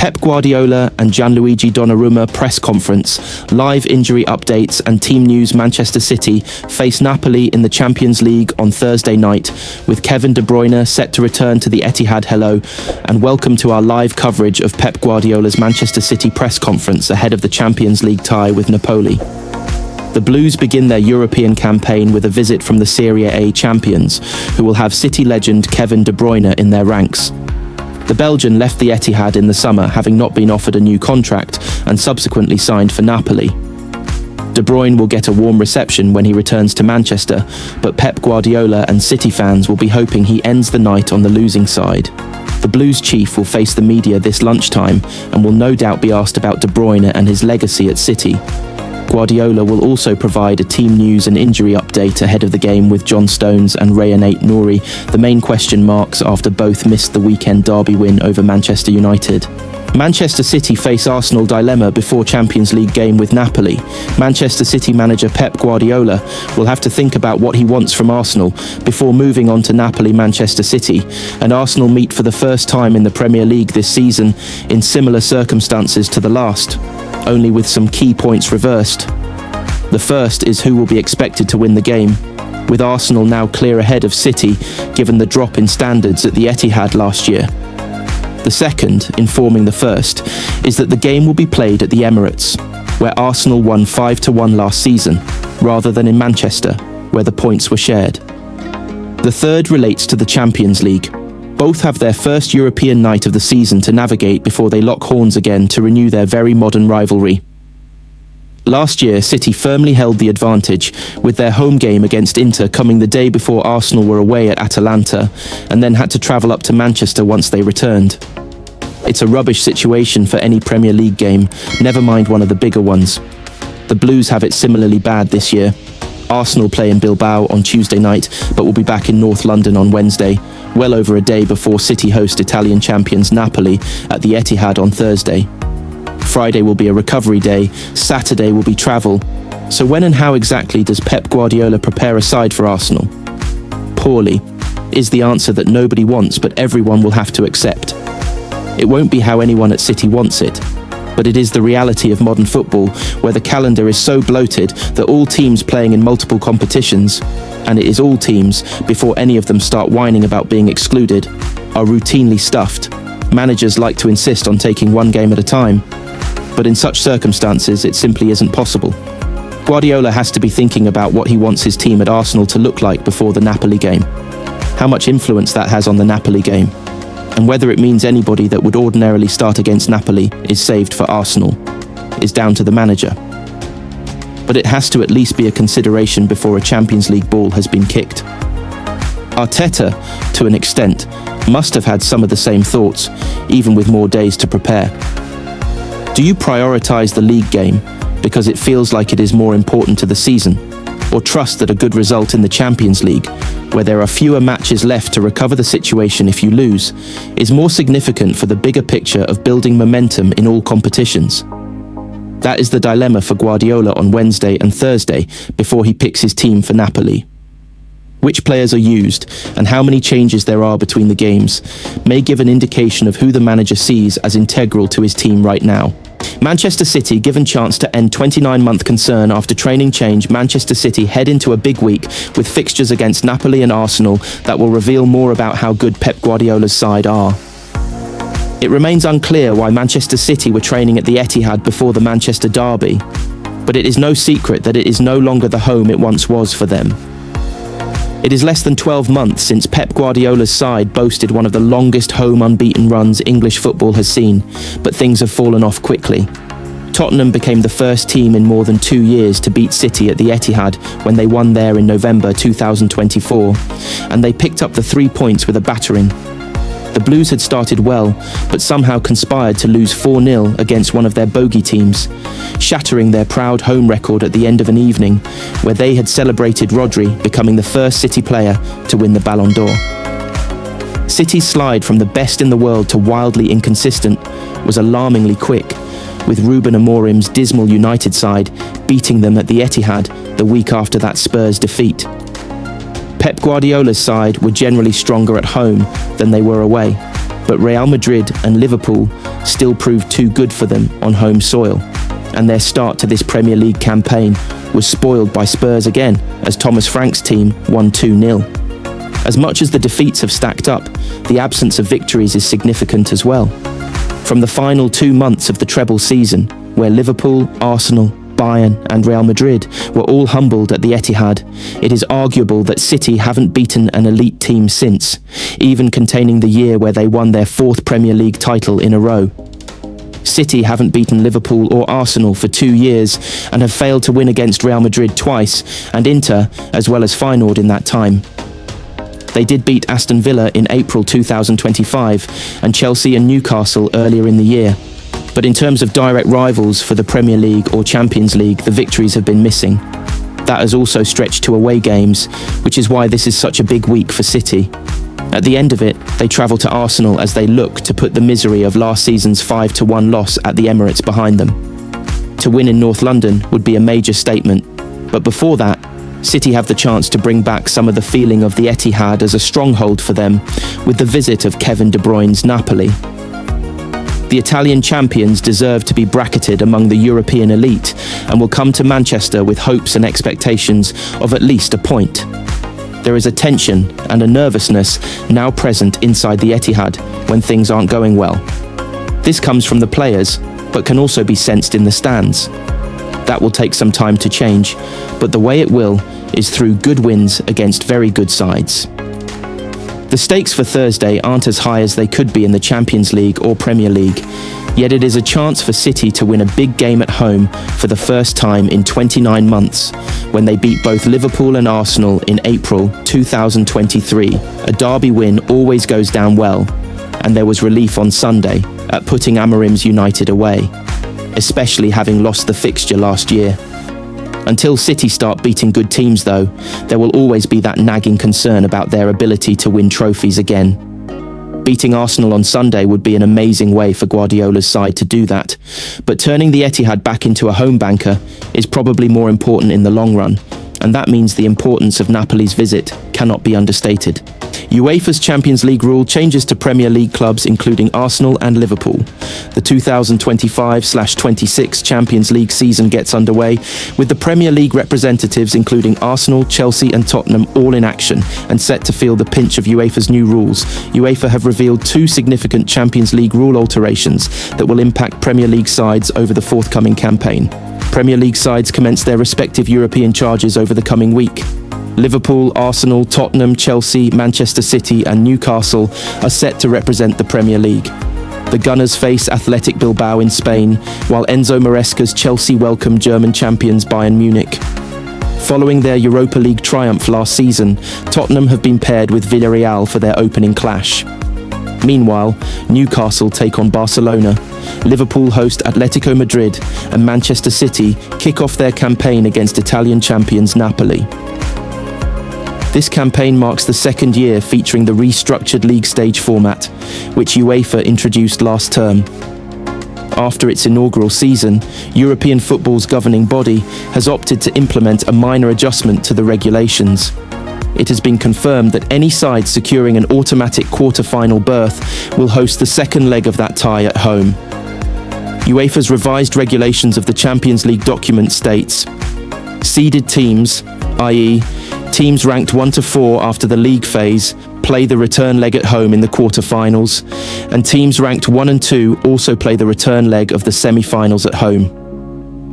Pep Guardiola and Gianluigi Donnarumma press conference, live injury updates and team news. Manchester City face Napoli in the Champions League on Thursday night, with Kevin De Bruyne set to return to the Etihad. Hello, and welcome to our live coverage of Pep Guardiola's Manchester City press conference ahead of the Champions League tie with Napoli. The Blues begin their European campaign with a visit from the Serie A champions, who will have City legend Kevin De Bruyne in their ranks. The Belgian left the Etihad in the summer, having not been offered a new contract, and subsequently signed for Napoli. De Bruyne will get a warm reception when he returns to Manchester, but Pep Guardiola and City fans will be hoping he ends the night on the losing side. The Blues chief will face the media this lunchtime and will no doubt be asked about De Bruyne and his legacy at City. Guardiola will also provide a team news and injury update ahead of the game with John Stones and Rayan Aït-Nouri, the main question marks after both missed the weekend derby win over Manchester United. Manchester City face Arsenal dilemma before Champions League game with Napoli. Manchester City manager Pep Guardiola will have to think about what he wants from Arsenal before moving on to Napoli-Manchester City, and Arsenal meet for the first time in the Premier League this season in similar circumstances to the last, only with some key points reversed. The first is who will be expected to win the game, with Arsenal now clear ahead of City given the drop in standards at the Etihad last year. The second, informing the first, is that the game will be played at the Emirates, where Arsenal won 5-1 last season, rather than in Manchester, where the points were shared. The third relates to the Champions League. Both have their first European night of the season to navigate before they lock horns again to renew their very modern rivalry. Last year, City firmly held the advantage, with their home game against Inter coming the day before Arsenal were away at Atalanta, and then had to travel up to Manchester once they returned. It's a rubbish situation for any Premier League game, never mind one of the bigger ones. The Blues have it similarly bad this year. Arsenal play in Bilbao on Tuesday night, but will be back in North London on Wednesday, well over a day before City host Italian champions Napoli at the Etihad on Thursday. Friday will be a recovery day, Saturday will be travel. So when and how exactly does Pep Guardiola prepare a side for Arsenal? Poorly, is the answer that nobody wants but everyone will have to accept. It won't be how anyone at City wants it, but it is the reality of modern football, where the calendar is so bloated that all teams playing in multiple competitions, and it is all teams, before any of them start whining about being excluded, are routinely stuffed. Managers like to insist on taking one game at a time, but in such circumstances it simply isn't possible. Guardiola has to be thinking about what he wants his team at Arsenal to look like before the Napoli game, how much influence that has on the Napoli game, and whether it means anybody that would ordinarily start against Napoli is saved for Arsenal, is down to the manager. But it has to at least be a consideration before a Champions League ball has been kicked. Arteta, to an extent, must have had some of the same thoughts, even with more days to prepare. Do you prioritise the league game because it feels like it is more important to the season, or trust that a good result in the Champions League, where there are fewer matches left to recover the situation if you lose, is more significant for the bigger picture of building momentum in all competitions? That is the dilemma for Guardiola on Wednesday and Thursday before he picks his team for Napoli. Which players are used and how many changes there are between the games may give an indication of who the manager sees as integral to his team right now. Manchester City given chance to end 29-month concern after training change. Manchester City head into a big week with fixtures against Napoli and Arsenal that will reveal more about how good Pep Guardiola's side are. It remains unclear why Manchester City were training at the Etihad before the Manchester derby, but it is no secret that it is no longer the home it once was for them. It is less than 12 months since Pep Guardiola's side boasted one of the longest home unbeaten runs English football has seen, but things have fallen off quickly. Tottenham became the first team in more than 2 years to beat City at the Etihad when they won there in November 2024, and they picked up the 3 points with a battering. The Blues had started well, but somehow conspired to lose 4-0 against one of their bogey teams, shattering their proud home record at the end of an evening where they had celebrated Rodri becoming the first City player to win the Ballon d'Or. City's slide from the best in the world to wildly inconsistent was alarmingly quick, with Ruben Amorim's dismal United side beating them at the Etihad the week after that Spurs defeat. Pep Guardiola's side were generally stronger at home than they were away, but Real Madrid and Liverpool still proved too good for them on home soil, and their start to this Premier League campaign was spoiled by Spurs again, as Thomas Frank's team won 2-0. As much as the defeats have stacked up, the absence of victories is significant as well. From the final 2 months of the treble season, where Liverpool, Arsenal, Bayern and Real Madrid were all humbled at the Etihad, it is arguable that City haven't beaten an elite team since, even containing the year where they won their 4th Premier League title in a row. City haven't beaten Liverpool or Arsenal for 2 years and have failed to win against Real Madrid twice, and Inter as well as Feyenoord in that time. They did beat Aston Villa in April 2025 and Chelsea and Newcastle earlier in the year. But in terms of direct rivals for the Premier League or Champions League, the victories have been missing. That has also stretched to away games, which is why this is such a big week for City. At the end of it, they travel to Arsenal as they look to put the misery of last season's 5-1 loss at the Emirates behind them. To win in North London would be a major statement, but before that, City have the chance to bring back some of the feeling of the Etihad as a stronghold for them with the visit of Kevin De Bruyne's Napoli. The Italian champions deserve to be bracketed among the European elite and will come to Manchester with hopes and expectations of at least a point. There is a tension and a nervousness now present inside the Etihad when things aren't going well. This comes from the players, but can also be sensed in the stands. That will take some time to change, but the way it will is through good wins against very good sides. The stakes for Thursday aren't as high as they could be in the Champions League or Premier League, yet it is a chance for City to win a big game at home for the first time in 29 months, when they beat both Liverpool and Arsenal in April 2023. A derby win always goes down well, and there was relief on Sunday at putting Amorim's United away, especially having lost the fixture last year. Until City start beating good teams though, there will always be that nagging concern about their ability to win trophies again. Beating Arsenal on Sunday would be an amazing way for Guardiola's side to do that, but turning the Etihad back into a home banker is probably more important in the long run, and that means the importance of Napoli's visit cannot be understated. UEFA's Champions League rule changes to Premier League clubs including Arsenal and Liverpool. The 2025/26 Champions League season gets underway, with the Premier League representatives including Arsenal, Chelsea and Tottenham all in action and set to feel the pinch of UEFA's new rules. UEFA have revealed 2 significant Champions League rule alterations that will impact Premier League sides over the forthcoming campaign. Premier League sides commence their respective European charges over the coming week. Liverpool, Arsenal, Tottenham, Chelsea, Manchester City and Newcastle are set to represent the Premier League. The Gunners face Athletic Bilbao in Spain, while Enzo Maresca's Chelsea welcome German champions Bayern Munich. Following their Europa League triumph last season, Tottenham have been paired with Villarreal for their opening clash. Meanwhile, Newcastle take on Barcelona, Liverpool host Atletico Madrid and Manchester City kick off their campaign against Italian champions Napoli. This campaign marks the second year featuring the restructured league stage format, which UEFA introduced last term. After its inaugural season, European football's governing body has opted to implement a minor adjustment to the regulations. It has been confirmed that any side securing an automatic quarter-final berth will host the second leg of that tie at home. UEFA's revised regulations of the Champions League document states, seeded teams, i.e., teams ranked 1 to 4 after the league phase, play the return leg at home in the quarter-finals, and teams ranked 1 and 2 also play the return leg of the semi-finals at home.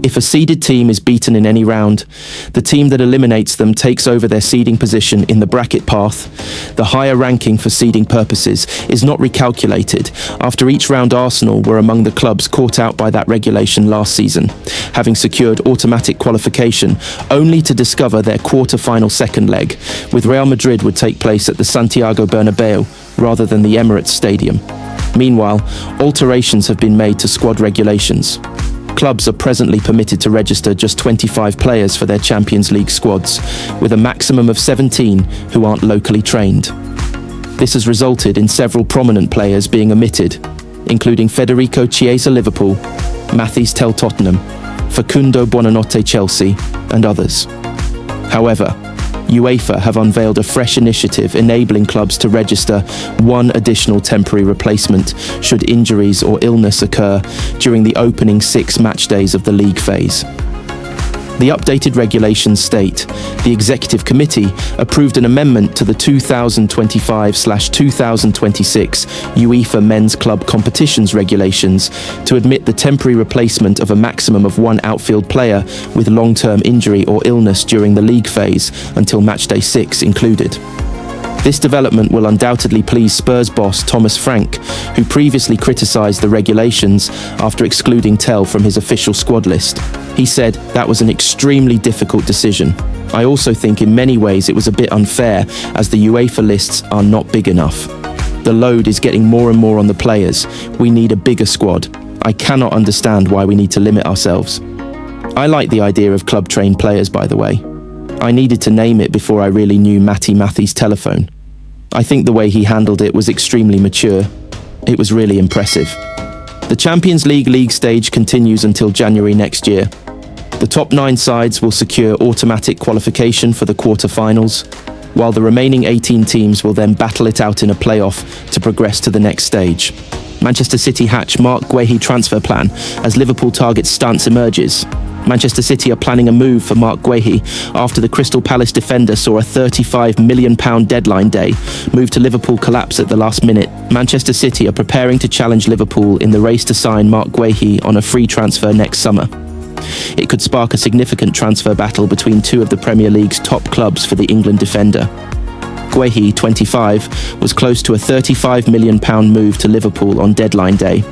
If a seeded team is beaten in any round, the team that eliminates them takes over their seeding position in the bracket path. The higher ranking for seeding purposes is not recalculated. After each round, Arsenal were among the clubs caught out by that regulation last season, having secured automatic qualification only to discover their quarter-final second leg, with Real Madrid would take place at the Santiago Bernabeu rather than the Emirates Stadium. Meanwhile, alterations have been made to squad regulations. Clubs are presently permitted to register just 25 players for their Champions League squads, with a maximum of 17 who aren't locally trained. This has resulted in several prominent players being omitted, including Federico Chiesa Liverpool, Mathys Tel Tottenham, Facundo Buonanotte Chelsea, and others. However, UEFA have unveiled a fresh initiative enabling clubs to register one additional temporary replacement should injuries or illness occur during the opening 6 match days of the league phase. The updated regulations state, the Executive Committee approved an amendment to the 2025/2026 UEFA Men's Club Competitions regulations to admit the temporary replacement of a maximum of 1 outfield player with long-term injury or illness during the league phase until matchday 6 included. This development will undoubtedly please Spurs boss Thomas Frank, who previously criticised the regulations after excluding Tell from his official squad list. He said that was an extremely difficult decision. I also think in many ways it was a bit unfair as the UEFA lists are not big enough. The load is getting more and more on the players. We need a bigger squad. I cannot understand why we need to limit ourselves. I like the idea of club-trained players, by the way. I needed to name it before I really knew Matty Matthey's telephone. I think the way he handled it was extremely mature. It was really impressive. The Champions League stage continues until January next year. The top 9 sides will secure automatic qualification for the quarter-finals, while the remaining 18 teams will then battle it out in a playoff to progress to the next stage. Manchester City hatch Marc Guehi transfer plan as Liverpool target stance emerges. Manchester City are planning a move for Marc Guehi after the Crystal Palace defender saw a £35 million deadline day move to Liverpool collapse at the last minute. Manchester City are preparing to challenge Liverpool in the race to sign Marc Guehi on a free transfer next summer. It could spark a significant transfer battle between 2 of the Premier League's top clubs for the England defender. Guehi, 25, was close to a £35 million move to Liverpool on deadline day,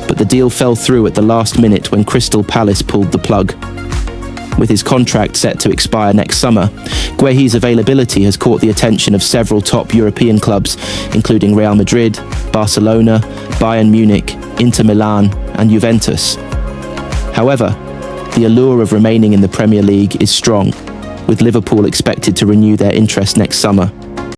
but the deal fell through at the last minute when Crystal Palace pulled the plug. With his contract set to expire next summer, Guehi's availability has caught the attention of several top European clubs, including Real Madrid, Barcelona, Bayern Munich, Inter Milan, and Juventus. However, the allure of remaining in the Premier League is strong, with Liverpool expected to renew their interest next summer.